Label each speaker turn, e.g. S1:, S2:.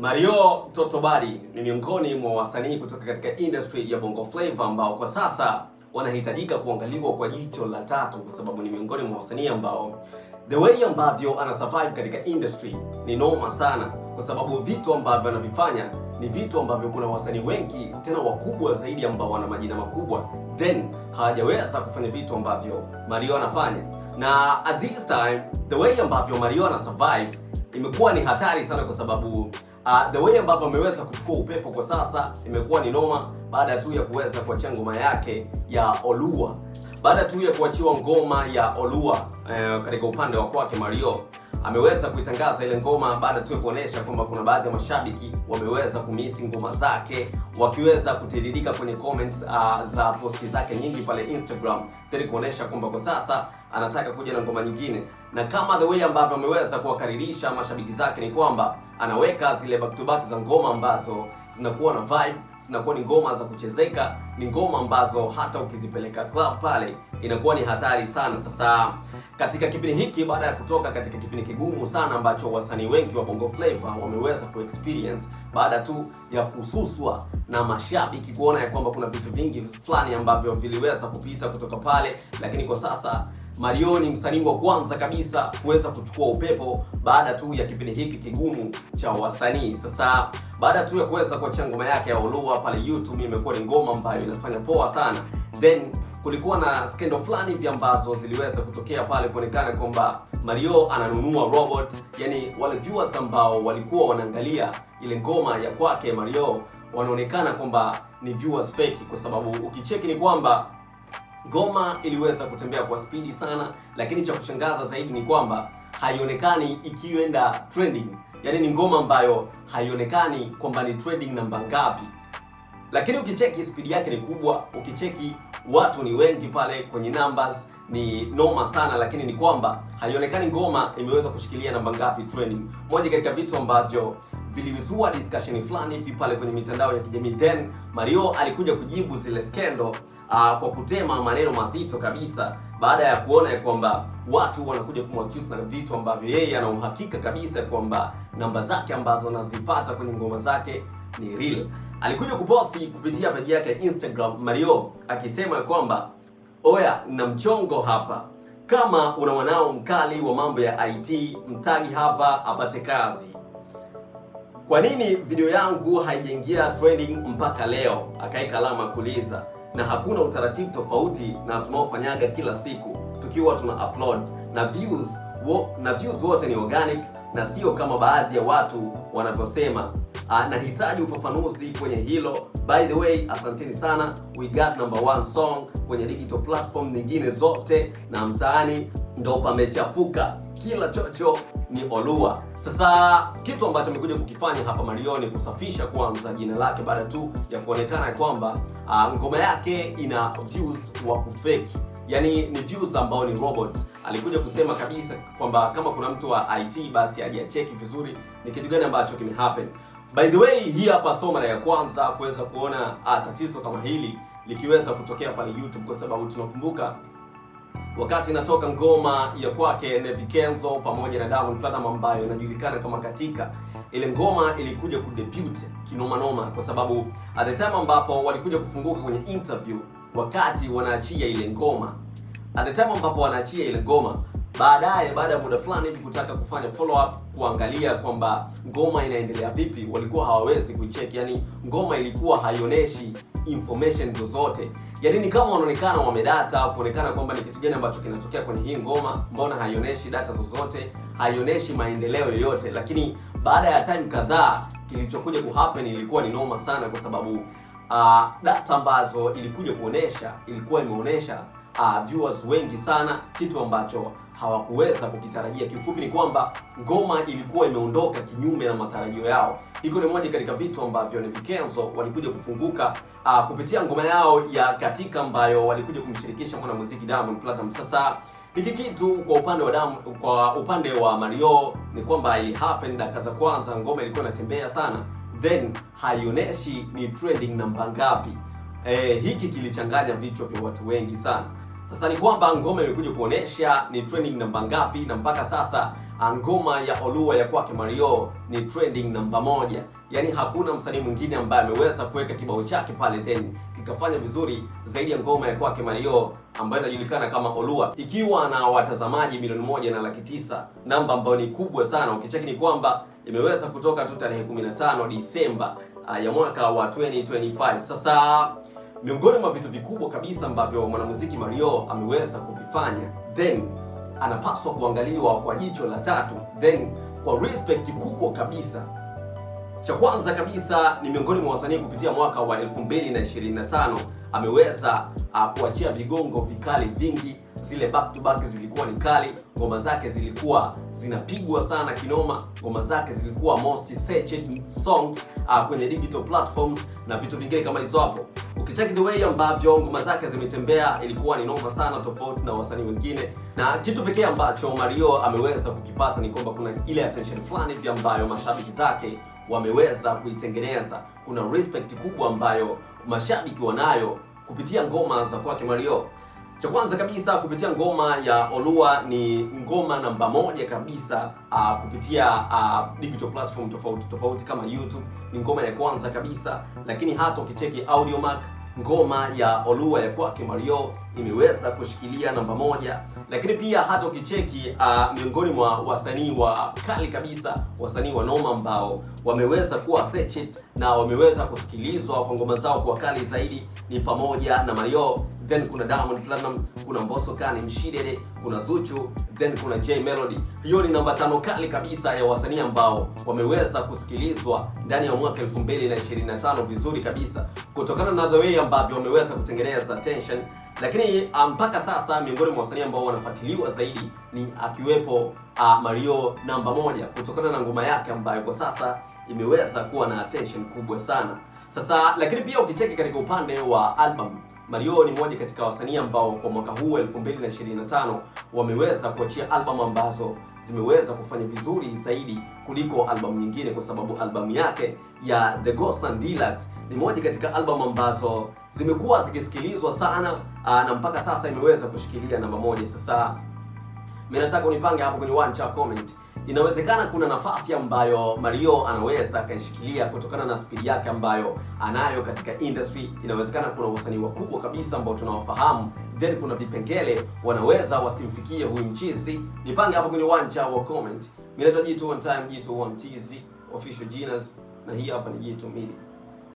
S1: Mario Totobadi ni miongoni mwa wasanii kutoka katika industry ya Bongo Flava ambao kwa sasa wanahitajika kuangaliwa kwa jicho la tatu, kwa sababu ni miongoni mwa wasanii ambao the way ambavyo ana survive katika industry ni noma sana, kwa sababu vitu ambavyo anavifanya ni vitu ambavyo kuna wasanii wengi tena wakubwa zaidi ambao wana majina makubwa then hawajaweza kufanya vitu ambavyo Mario anafanya. Na at this time the way ambavyo Mario ana survive imekuwa ni hatari sana, kwa sababu the way ambavyo ameweza kuchukua upepo kwa sasa imekuwa ni noma, baada tu ya kuweza kuachia ngoma yake ya Olua. Baada tu ya kuachiwa ngoma ya Olua katika upande wa kwake Mario ameweza kuitangaza ile ngoma baada tu ya kuonesha kwamba kuna baadhi ya mashabiki wameweza kumisi ngoma zake, wakiweza kutiririka kwenye comments za posti zake nyingi pale Instagram, ili kuonesha kwamba kwa sasa anataka kuja na ngoma nyingine. Na kama the way ambavyo ameweza kuwakaribisha mashabiki zake ni kwamba anaweka zile back to back za ngoma ambazo zinakuwa na vibe, zinakuwa ni ngoma za kuchezeka, ni ngoma ambazo hata ukizipeleka club pale inakuwa ni hatari sana. Sasa katika kipindi hiki, baada ya kutoka katika kipindi kigumu sana ambacho wasanii wengi wa Bongo Flava wameweza kuexperience, baada tu ya kususwa na mashabiki kuona ya kwamba kuna vitu vingi fulani ambavyo viliweza kupita kutoka pale, lakini kwa sasa Mario ni msanii wa kwanza kabisa kuweza kuchukua upepo baada tu ya kipindi hiki kigumu cha wasanii. Sasa baada tu ya kuweza kuachia ngoma yake ya Olua pale YouTube, imekuwa ni ngoma ambayo inafanya poa sana. Then kulikuwa na skendo fulani hivi ambazo ziliweza kutokea pale, kuonekana kwamba Mario ananunua robot, yani wale viewers ambao walikuwa wanaangalia ile ngoma ya kwake Mario wanaonekana kwamba ni viewers fake, kwa sababu ukicheki ni kwamba ngoma iliweza kutembea kwa spidi sana, lakini cha kushangaza zaidi ni kwamba haionekani ikienda trending. Yani ni ngoma ambayo haionekani kwamba ni trending namba ngapi, lakini ukicheki spidi yake ni kubwa, ukicheki watu ni wengi pale kwenye numbers ni noma sana, lakini ni kwamba haionekani ngoma imeweza kushikilia namba ngapi trending. Moja katika vitu ambavyo vilizua discussion fulani hivi pale kwenye mitandao ya kijamii, then Mario alikuja kujibu zile skendo kwa kutema maneno mazito kabisa, baada ya kuona ya kwamba watu wanakuja kumwaccuse na vitu ambavyo yeye ana uhakika kabisa kwamba namba zake ambazo anazipata kwenye ngoma zake ni real. Alikuja kuposti kupitia page yake ya Instagram Mario akisema kwamba oya, na mchongo hapa, kama una mwanao mkali wa mambo ya IT mtagi hapa apate kazi. Kwa nini video yangu haijaingia trending mpaka leo? Akaika alama kuuliza. Na hakuna utaratibu tofauti na tunaofanyaga kila siku tukiwa tuna upload, na views wote ni organic na sio kama baadhi ya watu wanavyosema. Nahitaji ufafanuzi kwenye hilo. By the way, asanteni sana. We got number 1 song kwenye digital platform nyingine zote, na mtaani ndo pamechafuka, kila chocho ni Olua. Sasa kitu ambacho amekuja kukifanya hapa Mario ni kusafisha kwanza jina lake, baada tu ya kuonekana kwamba ngoma yake ina views wa kufeki, yani ni views ambao ni robot. Alikuja kusema kabisa kwamba kama kuna mtu wa IT basi aje acheki vizuri ni kitu gani ambacho kimehappen. By the way, hii hapa sio mara ya kwanza kuweza kuona tatizo kama hili likiweza kutokea pale YouTube, kwa sababu tunakumbuka wakati inatoka ngoma ya kwake Nevi Kenzo pamoja na Diamond Platnumz ambayo inajulikana kama Katika, ile ngoma ilikuja kudebut kinoma noma, kwa sababu at the time ambapo walikuja kufunguka kwenye interview wakati wanaachia ile ngoma, baadaye baada ya muda fulani hivi kutaka kufanya follow up kuangalia kwamba ngoma inaendelea vipi, walikuwa hawawezi kuicheck. Yani ngoma ilikuwa haionyeshi information zozote, yani ni kama wanaonekana wamedata kuonekana kwamba ni kitu gani ambacho kinatokea kwenye hii ngoma, mbona haionyeshi data zozote, haionyeshi maendeleo yoyote. Lakini baada ya time kadhaa kilichokuja kuhappen ilikuwa ni noma sana, kwa sababu data ambazo ilikuja kuonesha ilikuwa imeonesha viewers wengi sana, kitu ambacho hawakuweza kukitarajia. Kifupi ni kwamba ngoma ilikuwa imeondoka kinyume na matarajio yao. Hiko ni moja katika vitu ambavyo Nevi Kenzo walikuja kufunguka kupitia ngoma yao ya Katika ambayo walikuja kumshirikisha mwanamuziki Diamond Platnumz. Sasa hiki kitu kwa upande wa Mario ni kwamba ili happen dakika za kwanza ngoma ilikuwa inatembea sana, then haionyeshi ni trending namba ngapi. Hiki kilichanganya vichwa vya watu wengi sana. Sasa ni kwamba ngoma imekuja kuonesha ni trending namba ngapi, na mpaka sasa ngoma ya Oluwa ya kwake Mario ni trending namba moja. Yaani hakuna msanii mwingine ambaye ameweza kuweka kibao chake pale then kikafanya vizuri zaidi ya ngoma ya kwake Mario ambayo inajulikana kama Oluwa, ikiwa na watazamaji milioni 1.9, namba ambayo ni kubwa sana. Ukicheki ni kwamba imeweza kutoka tu tarehe 15 Disemba ya mwaka wa 2025. Sasa miongoni mwa vitu vikubwa kabisa ambavyo mwanamuziki Mario ameweza kuvifanya, then anapaswa kuangaliwa kwa jicho la tatu, then kwa respect kubwa kabisa. Cha kwanza kabisa ni miongoni mwa wasanii kupitia mwaka wa 2025 ameweza kuachia vigongo vikali vingi. Zile back to back zilikuwa ni kali, ngoma zake zilikuwa zinapigwa sana kinoma, ngoma zake zilikuwa most searched songs kwenye digital platforms na vitu vingine kama hizo hapo. Ukicheck the way ambavyo ngoma zake zimetembea ilikuwa ni noma sana, tofauti na wasanii wengine, na kitu pekee ambacho Mario ameweza kukipata ni kwamba kuna ile attention fulani hivi ambayo mashabiki zake wameweza kuitengeneza. Kuna respect kubwa ambayo mashabiki wanayo kupitia ngoma za kwake Mario. Cha kwanza kabisa, kupitia ngoma ya Oluwa ni ngoma namba moja kabisa kupitia digital platform tofauti kama YouTube, ni ngoma ya kwanza kabisa. Lakini hata ukicheki Audiomack, ngoma ya Oluwa ya kwake Mario imeweza kushikilia namba moja. Lakini pia hata ukicheki miongoni mwa wasanii wa kali kabisa, wasanii wa noma ambao wameweza kuwa searched na wameweza kusikilizwa kwa ngoma zao kwa kali zaidi ni pamoja na Mario, then kuna Diamond Platnumz, kuna Mbosso Kani Mshidede, kuna Zuchu, then kuna J Melody. Hiyo ni namba 5 kali kabisa ya wasanii ambao wameweza kusikilizwa ndani ya mwaka 2025 vizuri kabisa, kutokana na the way ambavyo wameweza kutengeneza tension. Lakini mpaka sasa miongoni mwa wasanii ambao wanafuatiliwa zaidi ni akiwepo Mario namba moja, kutokana na ngoma yake ambayo kwa sasa imeweza kuwa na attention kubwa sana. Sasa lakini pia ukicheki katika upande wa album, Mario ni mmoja katika wasanii ambao kwa mwaka huu 2025 wameweza kuachia album ambazo zimeweza kufanya vizuri zaidi kuliko album nyingine, kwa sababu album yake ya The Ghost and Deluxe ni moja katika album ambazo zimekuwa zikisikilizwa sana na mpaka sasa imeweza kushikilia namba moja. Sasa mimi nataka unipange hapo kwenye one chat comment, inawezekana kuna nafasi ambayo Mario anaweza kaishikilia kutokana na speed yake ambayo anayo katika industry. Inawezekana kuna wasanii wakubwa kabisa ambao tunawafahamu, then kuna vipengele wanaweza wasimfikie huyu mchizi. Nipange hapo kwenye one chat wa comment. Mimi naitwa G2 One Time, G2 One TZ official Genius, na hii hapa ni G2 Media.